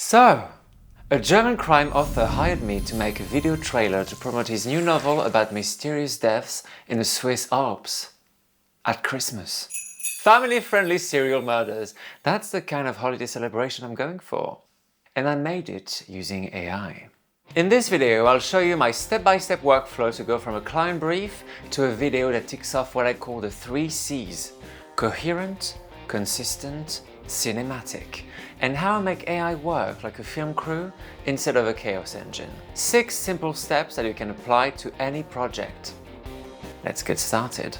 So, a German crime author hired me to make a video trailer to promote his new novel about mysterious deaths in the Swiss Alps at Christmas. Family-friendly serial murders. That's the kind of holiday celebration I'm going for. And I made it using AI. In this video, I'll show you my step-by-step workflow to go from a client brief to a video that ticks off what I call the 3 C's: coherent, consistent, cinematic, and how I make AI work like a film crew instead of a chaos engine. 6 simple steps that you can apply to any project. Let's get started.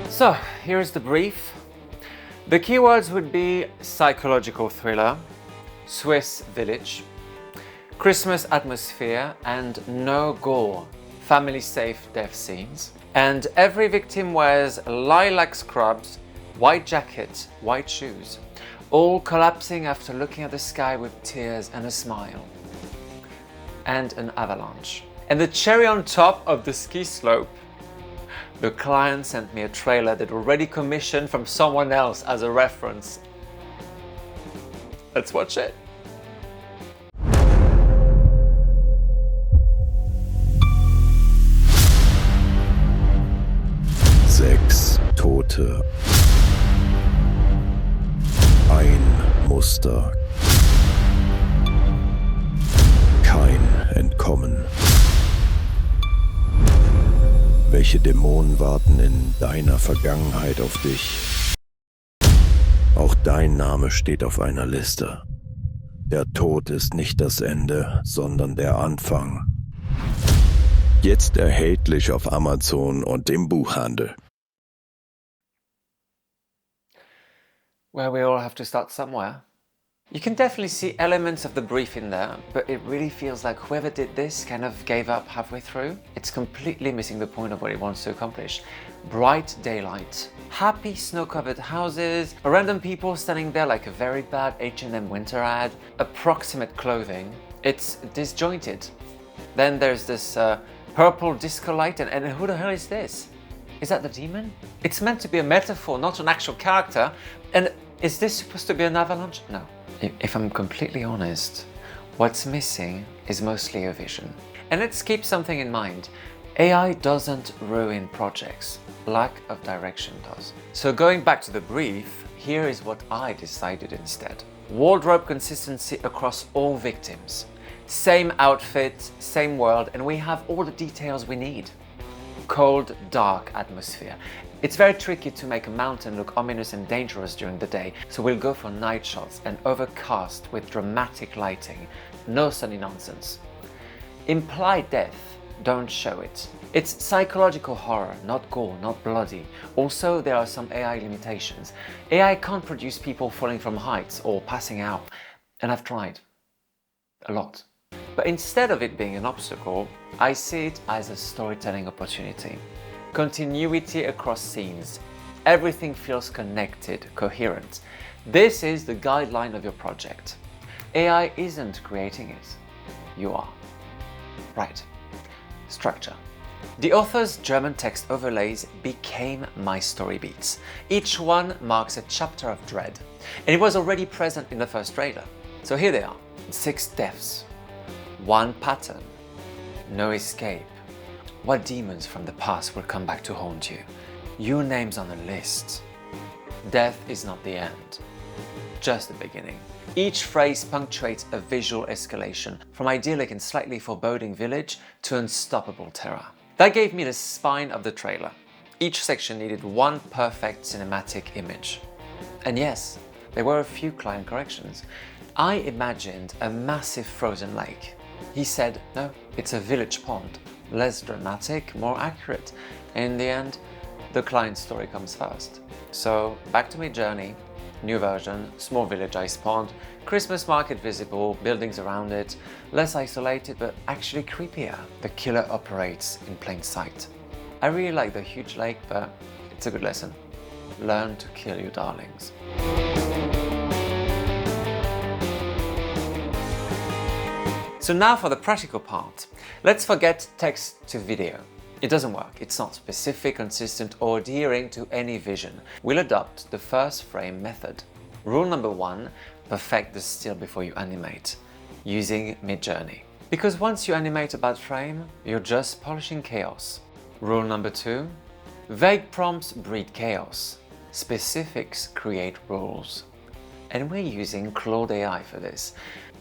So, here's the brief. The keywords would be psychological thriller, Swiss village, Christmas atmosphere, and no gore, family-safe death scenes. And every victim wears lilac scrubs, white jacket, white shoes, all collapsing after looking at the sky with tears and a smile. And an avalanche. And the cherry on top of the ski slope, the client sent me a trailer that already commissioned from someone else as a reference. Let's watch it. Sechs Tote. Ein Muster. Kein Entkommen. Welche Dämonen warten in deiner Vergangenheit auf dich? Auch dein Name steht auf einer Liste. Der Tod ist nicht das Ende, sondern der Anfang. Jetzt erhältlich auf Amazon und im Buchhandel. Well, we all have to start somewhere. You can definitely see elements of the brief in there, but it really feels like whoever did this kind of gave up halfway through. It's completely missing the point of what it wants to accomplish. Bright daylight, happy snow-covered houses, random people standing there like a very bad H&M winter ad, approximate clothing. It's disjointed. Then there's this purple disco light, and who the hell is this? Is that the demon? It's meant to be a metaphor, not an actual character. And is this supposed to be an avalanche? No. If I'm completely honest, what's missing is mostly a vision. And let's keep something in mind. AI doesn't ruin projects. Lack of direction does. So going back to the brief, here is what I decided instead. Wardrobe consistency across all victims. Same outfit, same world, and we have all the details we need. Cold, dark atmosphere. It's very tricky to make a mountain look ominous and dangerous during the day, so we'll go for night shots and overcast with dramatic lighting. No sunny nonsense. Implied death, don't show it. It's psychological horror, not gore, not bloody. Also, there are some AI limitations. AI can't produce people falling from heights or passing out, and I've tried. A lot. But instead of it being an obstacle, I see it as a storytelling opportunity. Continuity across scenes. Everything feels connected, coherent. This is the guideline of your project. AI isn't creating it. You are. Right. Structure. The author's German text overlays became my story beats. Each one marks a chapter of dread, and it was already present in the first trailer. So here they are. 6 deaths. 1 pattern. No escape. What demons from the past will come back to haunt you? Your name's on the list. Death is not the end, just the beginning. Each phrase punctuates a visual escalation, from idyllic and slightly foreboding village to unstoppable terror. That gave me the spine of the trailer. Each section needed one perfect cinematic image. And yes, there were a few client corrections. I imagined a massive frozen lake. He said, no, it's a village pond. Less dramatic, more accurate. In the end, the client's story comes first. So back to Midjourney, new version, small village ice pond, Christmas market visible, buildings around it, less isolated but actually creepier. The killer operates in plain sight. I really like the huge lake, but it's a good lesson. Learn to kill your darlings. So now for the practical part. Let's forget text to video. It doesn't work. It's not specific, consistent, or adhering to any vision. We'll adopt the first frame method. Rule number 1, perfect the still before you animate, using Midjourney. Because once you animate a bad frame, you're just polishing chaos. Rule number 2, vague prompts breed chaos. Specifics create rules. And we're using Claude AI for this.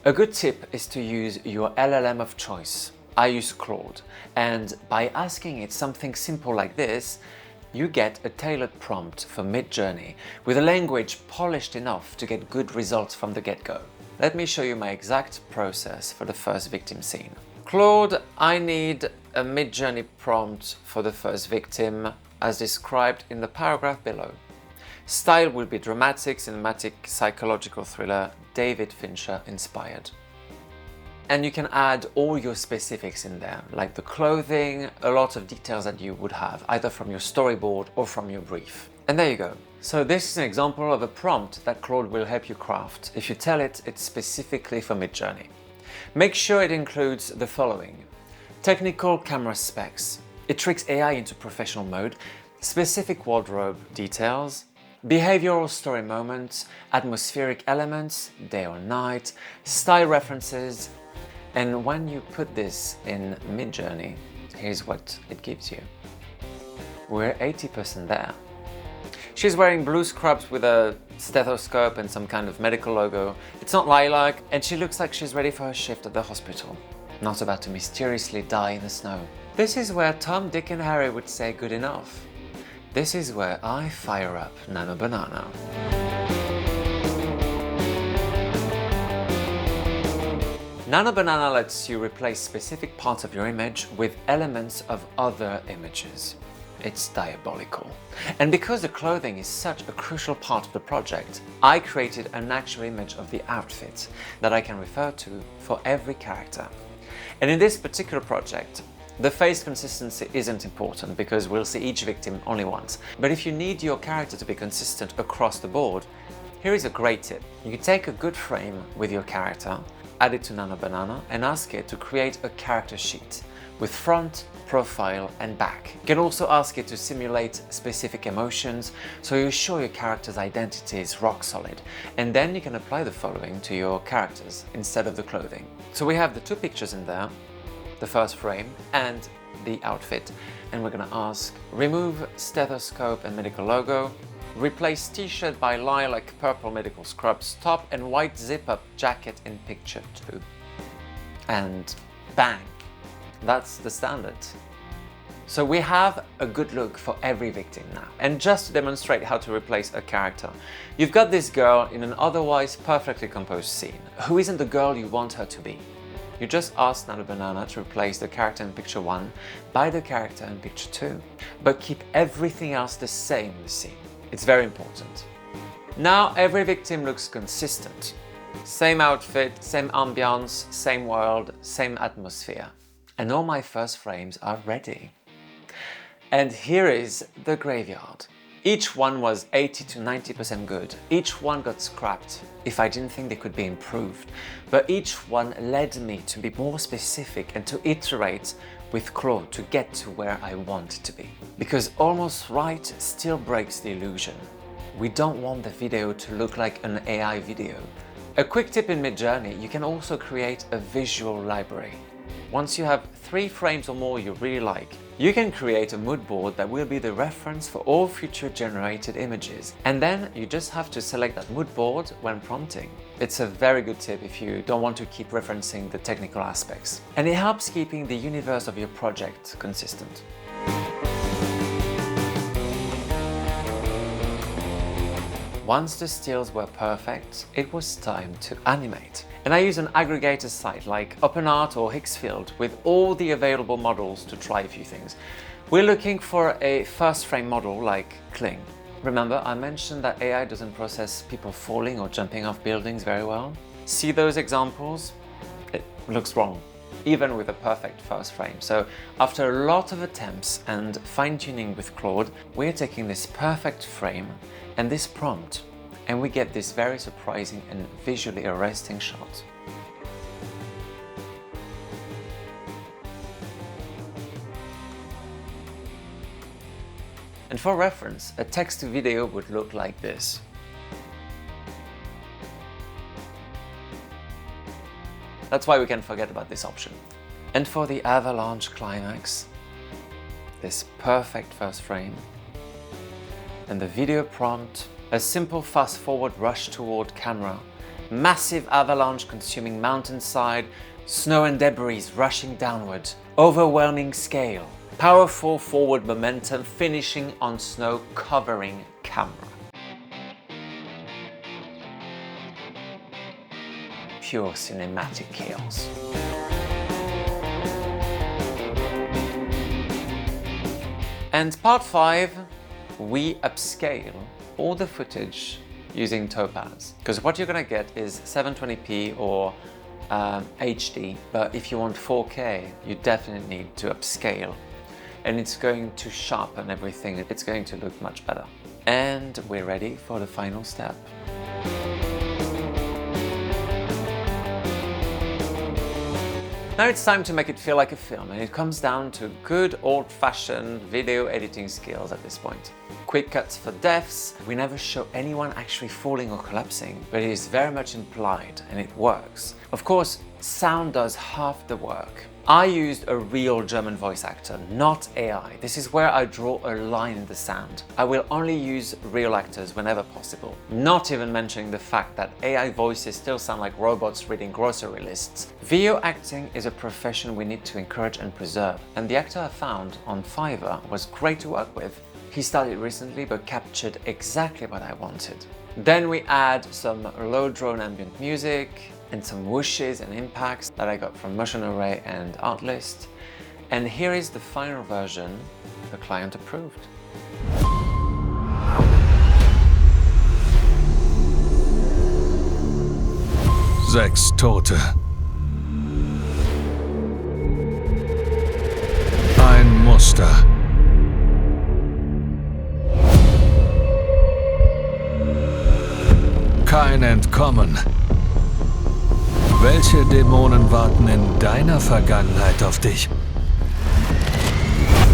A good tip is to use your LLM of choice. I use Claude, and by asking it something simple like this, you get a tailored prompt for Midjourney with a language polished enough to get good results from the get-go. Let me show you my exact process for the first victim scene. Claude, I need a Midjourney prompt for the first victim as described in the paragraph below. Style will be dramatic, cinematic, psychological thriller, David Fincher inspired. And you can add all your specifics in there, like the clothing, a lot of details that you would have, either from your storyboard or from your brief. And there you go. So this is an example of a prompt that Claude will help you craft if you tell it it's specifically for Midjourney. Make sure it includes the following: technical camera specs. It tricks AI into professional mode, specific wardrobe details, behavioral story moments, atmospheric elements, day or night, style references. And when you put this in Midjourney, here's what it gives you. We're 80% there. She's wearing blue scrubs with a stethoscope and some kind of medical logo. It's not lilac, and she looks like she's ready for her shift at the hospital, not about to mysteriously die in the snow. This is where Tom, Dick and Harry would say good enough. This is where I fire up Nano Banana. Nano Banana lets you replace specific parts of your image with elements of other images. It's diabolical. And because the clothing is such a crucial part of the project, I created an actual image of the outfit that I can refer to for every character. And in this particular project, the face consistency isn't important because we'll see each victim only once. But if you need your character to be consistent across the board, here is a great tip. You can take a good frame with your character, add it to Nano Banana, and ask it to create a character sheet with front, profile, and back. You can also ask it to simulate specific emotions, so you're sure your character's identity is rock solid. And then you can apply the following to your characters instead of the clothing. So we have the two pictures in there, the first frame and the outfit. And we're gonna ask, remove stethoscope and medical logo, replace t-shirt by lilac purple medical scrubs top and white zip-up jacket in picture 2. And bang, that's the standard. So we have a good look for every victim now. And just to demonstrate how to replace a character, you've got this girl in an otherwise perfectly composed scene, who isn't the girl you want her to be. You just ask Nano Banana to replace the character in picture 1 by the character in picture 2, but keep everything else the same in the scene. It's very important. Now every victim looks consistent. Same outfit, same ambiance, same world, same atmosphere. And all my first frames are ready. And here is the graveyard. Each one was 80 to 90% good. Each one got scrapped if I didn't think they could be improved. But each one led me to be more specific and to iterate with Claude to get to where I want it to be. Because almost right still breaks the illusion. We don't want the video to look like an AI video. A quick tip in Midjourney, you can also create a visual library. Once you have 3 frames or more you really like, you can create a mood board that will be the reference for all future generated images. And then you just have to select that mood board when prompting. It's a very good tip if you don't want to keep referencing the technical aspects. And it helps keeping the universe of your project consistent. Once the stills were perfect, it was time to animate. And I use an aggregator site like OpenArt or Hixfield with all the available models to try a few things. We're looking for a first frame model like Kling. Remember, I mentioned that AI doesn't process people falling or jumping off buildings very well. See those examples? It looks wrong, even with a perfect first frame. So after a lot of attempts and fine-tuning with Claude, we're taking this perfect frame and this prompt, and we get this very surprising and visually arresting shot. And for reference, a text-to-video would look like this. That's why we can forget about this option. And for the avalanche climax, this perfect first frame, and the video prompt, a simple fast-forward rush toward camera, massive avalanche consuming mountainside, snow and debris rushing downward, overwhelming scale, powerful forward momentum finishing on snow covering camera. Pure cinematic chaos. And part 5, we upscale all the footage using Topaz. Because what you're gonna get is 720p or HD, but if you want 4K, you definitely need to upscale. And it's going to sharpen everything. It's going to look much better. And we're ready for the final step. Now it's time to make it feel like a film, and it comes down to good old-fashioned video editing skills at this point. Quick cuts for deaths. We never show anyone actually falling or collapsing, but it is very much implied, and it works. Of course, sound does half the work. I used a real German voice actor, not AI. This is where I draw a line in the sand. I will only use real actors whenever possible. Not even mentioning the fact that AI voices still sound like robots reading grocery lists. Video acting is a profession we need to encourage and preserve. And the actor I found on Fiverr was great to work with. He started recently but captured exactly what I wanted. Then we add some low drone ambient music, and some whooshes and impacts that I got from Motion Array and Artlist. And here is the final version the client approved. Sechs Tote. Ein Muster. Kein Entkommen. Welche Dämonen warten in deiner Vergangenheit auf dich?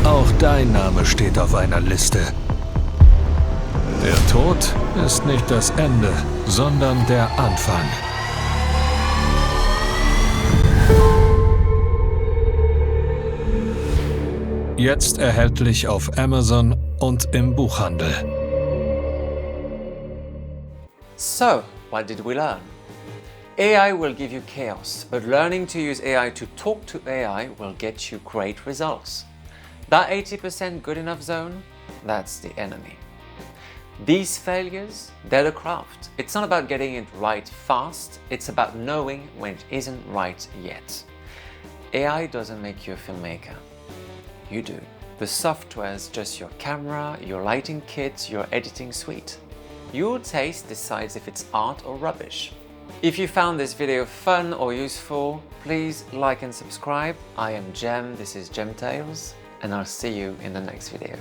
Auch dein Name steht auf einer Liste. Der Tod ist nicht das Ende, sondern der Anfang. Jetzt erhältlich auf Amazon und im Buchhandel. So, what did we learn? AI will give you chaos, but learning to use AI to talk to AI will get you great results. That 80% good enough zone, that's the enemy. These failures, they're the craft. It's not about getting it right fast, it's about knowing when it isn't right yet. AI doesn't make you a filmmaker. You do. The software's just your camera, your lighting kit, your editing suite. Your taste decides if it's art or rubbish. If you found this video fun or useful, please like and subscribe. I am Jem, this is Jem Tales, and I'll see you in the next video.